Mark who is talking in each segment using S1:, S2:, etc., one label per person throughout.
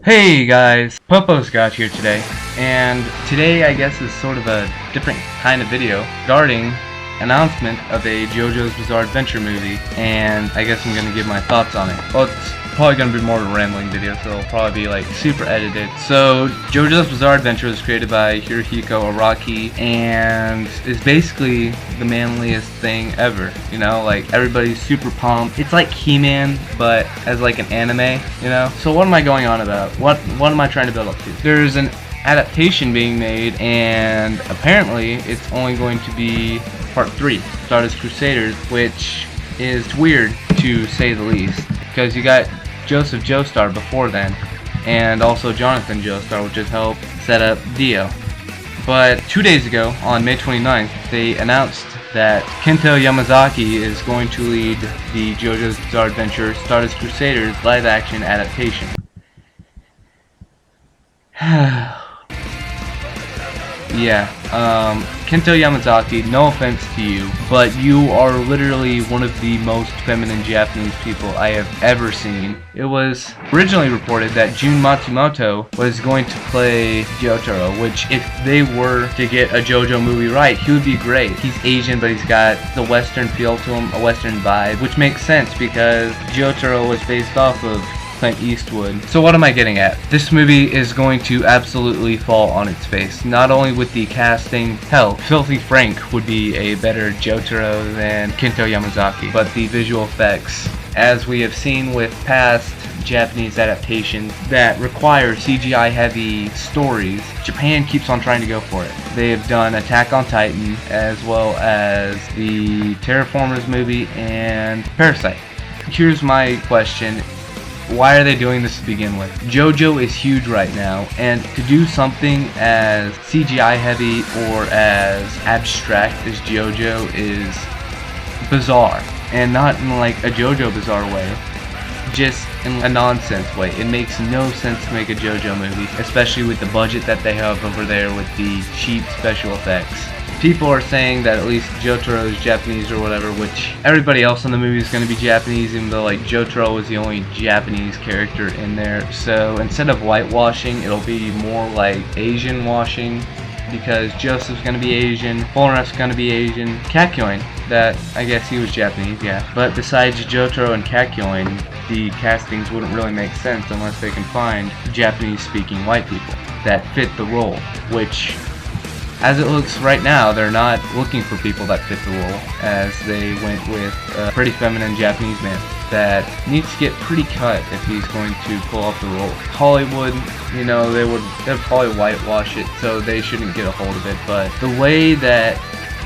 S1: Hey guys, Popo's got here today, and today I guess is sort of a different kind of video regarding announcement of a Jojo's Bizarre Adventure movie, and I guess I'm gonna give my thoughts on it. Well, it's probably gonna be more of a rambling video, so it'll probably be like super edited. So Jojo's Bizarre Adventure was created by Hirohiko Araki and is basically the manliest thing ever. You know, like everybody's super pumped. It's like He-Man, but as like an anime, you know? So what am I going on about? What am I trying to build up to? There's an adaptation being made, and apparently it's only going to be part 3, Stardust Crusaders, which is weird to say the least, because you got Joseph Joestar before then, and also Jonathan Joestar, which has helped set up Dio. But 2 days ago, on May 29th, they announced that Kento Yamazaki is going to lead the Jojo's Bizarre Adventure Stardust Crusaders live-action adaptation. Yeah, Kento Yamazaki, no offense to you, but you are literally one of the most feminine Japanese people I have ever seen. It was originally reported that Jun Matsumoto was going to play Jotaro, which if they were to get a JoJo movie right, he would be great. He's Asian, but he's got the Western feel to him, a Western vibe, which makes sense because Jotaro was based off of Clint Eastwood. So what am I getting at? This movie is going to absolutely fall on its face. Not only with the casting, hell, Filthy Frank would be a better Jotaro than Kento Yamazaki, but the visual effects, as we have seen with past Japanese adaptations that require CGI heavy stories, Japan keeps on trying to go for it. They have done Attack on Titan as well as the Terraformers movie and Parasite. Here's my question. Why are they doing this to begin with? JoJo is huge right now, and to do something as CGI heavy or as abstract as JoJo is bizarre, and not in like a JoJo bizarre way, just in a nonsense way. It makes no sense to make a JoJo movie, especially with the budget that they have over there with the cheap special effects. People are saying that at least Jotaro is Japanese or whatever, which everybody else in the movie is going to be Japanese, even though like Jotaro was the only Japanese character in there. So instead of whitewashing, it'll be more like Asian washing, because Joseph's going to be Asian, Polnareff's going to be Asian, Kakyoin, that I guess he was Japanese, yeah. But besides Jotaro and Kakyoin, the castings wouldn't really make sense unless they can find Japanese-speaking white people that fit the role, which, as it looks right now, they're not looking for people that fit the role, as they went with a pretty feminine Japanese man that needs to get pretty cut if he's going to pull off the role. Hollywood, you know, they'd probably whitewash it, so they shouldn't get a hold of it, but the way that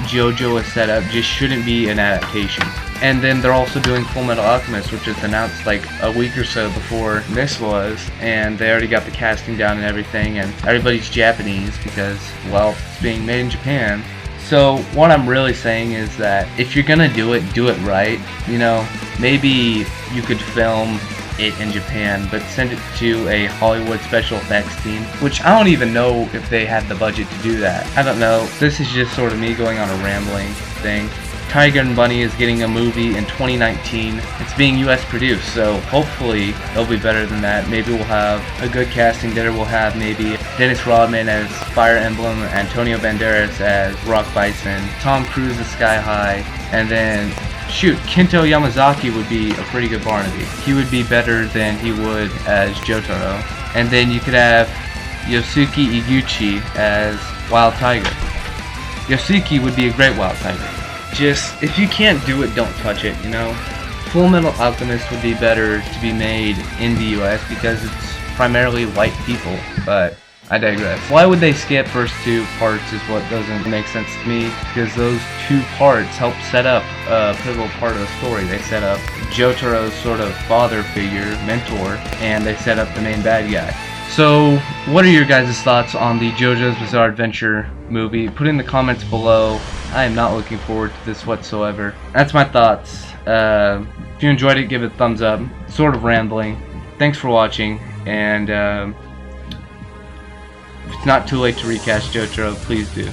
S1: JoJo is set up just shouldn't be an adaptation. And then they're also doing Full Metal Alchemist, which was announced like a week or so before this was, and they already got the casting down and everything, and everybody's Japanese because, well, it's being made in Japan. So what I'm really saying is that if you're gonna do it right. You know, maybe you could film it in Japan, but send it to a Hollywood special effects team, which I don't even know if they have the budget to do that. I don't know. This is just sort of me going on a rambling thing. Tiger and Bunny is getting a movie in 2019. It's being US produced, so hopefully it'll be better than that. Maybe we'll have a good casting there. We'll have maybe Dennis Rodman as Fire Emblem, Antonio Banderas as Rock Bison, Tom Cruise as Sky High, and then, shoot, Kento Yamazaki would be a pretty good Barnaby. He would be better than he would as Jotaro. And then you could have Yosuke Iguchi as Wild Tiger. Yosuke would be a great Wild Tiger. Just, if you can't do it, don't touch it, you know? Full Metal Alchemist would be better to be made in the US because it's primarily white people, but I digress. Why would they skip first 2 parts is what doesn't make sense to me, because those 2 parts help set up a pivotal part of the story. They set up Jotaro's sort of father figure, mentor, and they set up the main bad guy. So, what are your guys' thoughts on the Jojo's Bizarre Adventure movie? Put in the comments below. I am not looking forward to this whatsoever. That's my thoughts. If you enjoyed it, give it a thumbs up. Sort of rambling. Thanks for watching, and if it's not too late to recast Jotaro, please do.